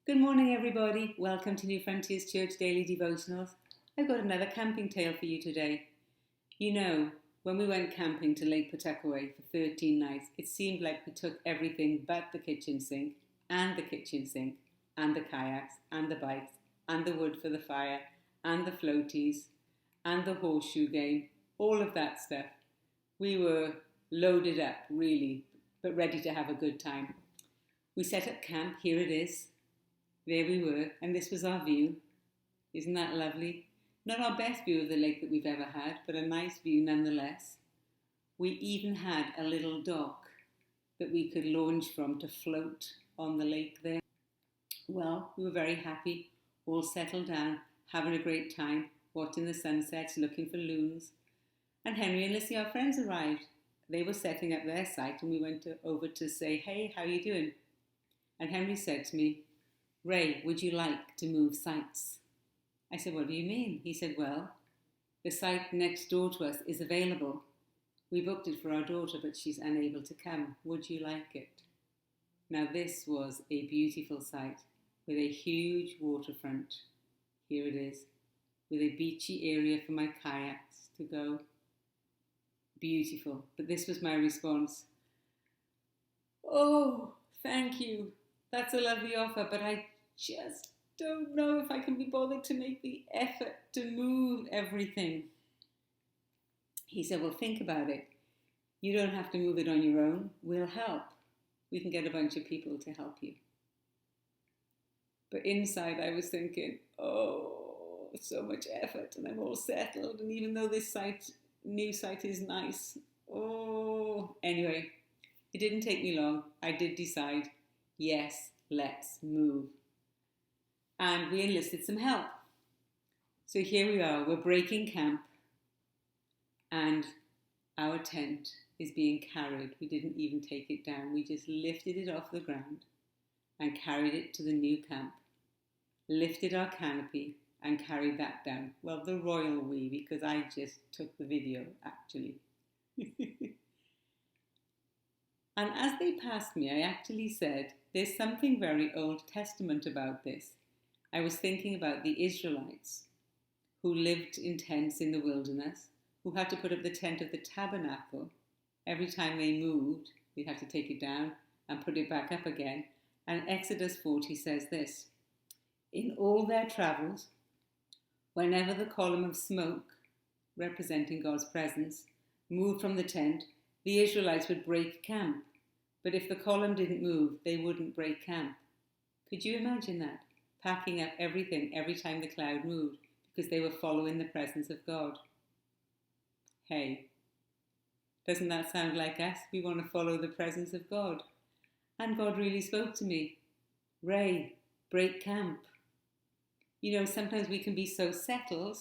Good morning, everybody. Welcome to New Frontiers Church Daily Devotionals. I've got another camping tale for you today. You know, when we went camping to Lake Pawtuckaway for 13 nights, it seemed like we took everything but the kitchen sink, and the kayaks, and the bikes, and the wood for the fire, and the floaties, and the horseshoe game, all of that stuff. We were loaded up, really, but ready to have a good time. We set up camp. Here it is. There we were, and this was our view. Isn't that lovely? Not our best view of the lake that we've ever had, but a nice view nonetheless. We even had a little dock that we could launch from to float on the lake there. Well, we were very happy, all settled down, having a great time, watching the sunsets, looking for loons. And Henry and Lissy, our friends, arrived. They were setting up their site, and we went over to say, "Hey, how are you doing?" And Henry said to me, "Raye, would you like to move sites?" I said, "What do you mean?" He said, "Well, the site next door to us is available. We booked it for our daughter, but she's unable to come. Would you like it?" Now this was a beautiful site with a huge waterfront. Here it is, with a beachy area for my kayaks to go. Beautiful. But this was my response. "Oh, thank you. That's a lovely offer, but I just don't know if I can be bothered to make the effort to move everything." He said, "Well, think about it. You don't have to move it on your own. We'll help. We can get a bunch of people to help you." But inside I was thinking, oh, so much effort, and I'm all settled. And even though this new site is nice, anyway, it didn't take me long. I did decide, yes, let's move. And we enlisted some help. So here we are, we're breaking camp, and our tent is being carried. We didn't even take it down. We just lifted it off the ground and carried it to the new camp, lifted our canopy and carried that down. Well, the royal we, because I just took the video, actually. And as they passed me, I actually said, there's something very Old Testament about this. I was thinking about the Israelites who lived in tents in the wilderness, who had to put up the tent of the tabernacle. Every time they moved, they'd have to take it down and put it back up again. And Exodus 40 says this: "In all their travels, whenever the column of smoke, representing God's presence, moved from the tent, the Israelites would break camp. But if the column didn't move, they wouldn't break camp." Could you imagine that? Packing up everything every time the cloud moved, because they were following the presence of God. Hey, doesn't that sound like us? We want to follow the presence of God. And God really spoke to me. "Raye, break camp." You know, sometimes we can be so settled,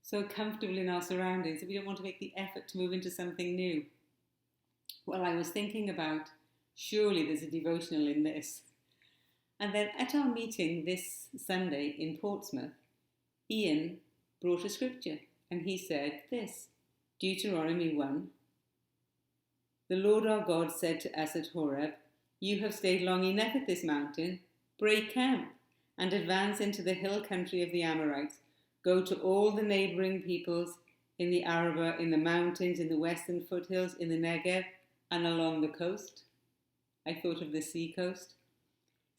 so comfortable in our surroundings that we don't want to make the effort to move into something new. Well, I was thinking about, surely there's a devotional in this. And then at our meeting this Sunday in Portsmouth, Ian brought a scripture, and he said this, Deuteronomy 1. "The Lord our God said to us at Horeb, 'You have stayed long enough at this mountain. Break camp and advance into the hill country of the Amorites. Go to all the neighbouring peoples in the Arabah, in the mountains, in the western foothills, in the Negev, and along the coast.'" I thought of the sea coast.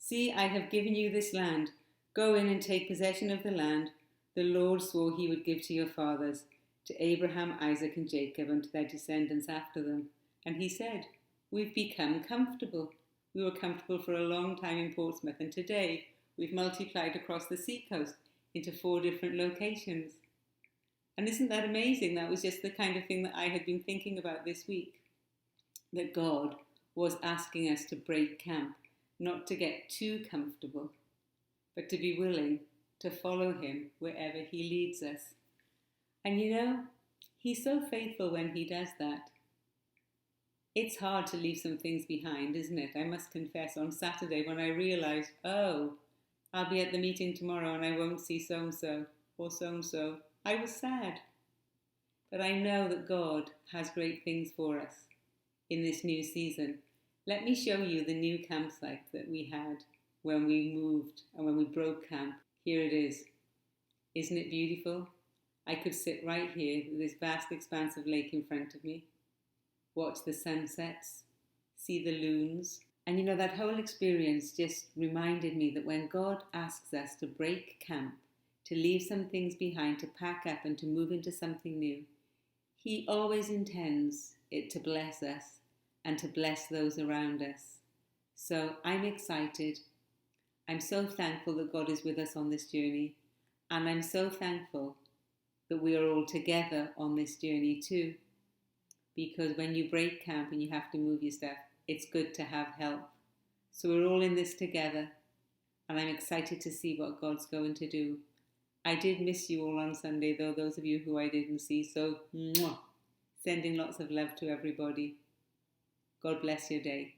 "See, I have given you this land. Go in and take possession of the land the Lord swore he would give to your fathers, to Abraham, Isaac, and Jacob, and to their descendants after them." And he said, we've become comfortable. We were comfortable for a long time in Portsmouth, and today we've multiplied across the sea coast into 4 different locations. And isn't that amazing? That was just the kind of thing that I had been thinking about this week, that God was asking us to break camp, not to get too comfortable, but to be willing to follow him wherever he leads us. And you know, he's so faithful when he does that. It's hard to leave some things behind, isn't it? I must confess, on Saturday when I realised, I'll be at the meeting tomorrow and I won't see so-and-so or so-and-so, I was sad. But I know that God has great things for us in this new season. Let me show you the new campsite that we had. when we moved and when we broke camp. Here it is. Isn't it beautiful? I could sit right here with this vast expanse of lake in front of me, watch the sunsets, see the loons. And that whole experience just reminded me that when God asks us to break camp, to leave some things behind, to pack up and to move into something new, He always intends it to bless us and to bless those around us. So I'm excited. I'm so thankful that God is with us on this journey. And I'm so thankful that we are all together on this journey too. Because when you break camp and you have to move your stuff, it's good to have help. So we're all in this together. And I'm excited to see what God's going to do. I did miss you all on Sunday, though, those of you who I didn't see. So, sending lots of love to everybody. God bless your day.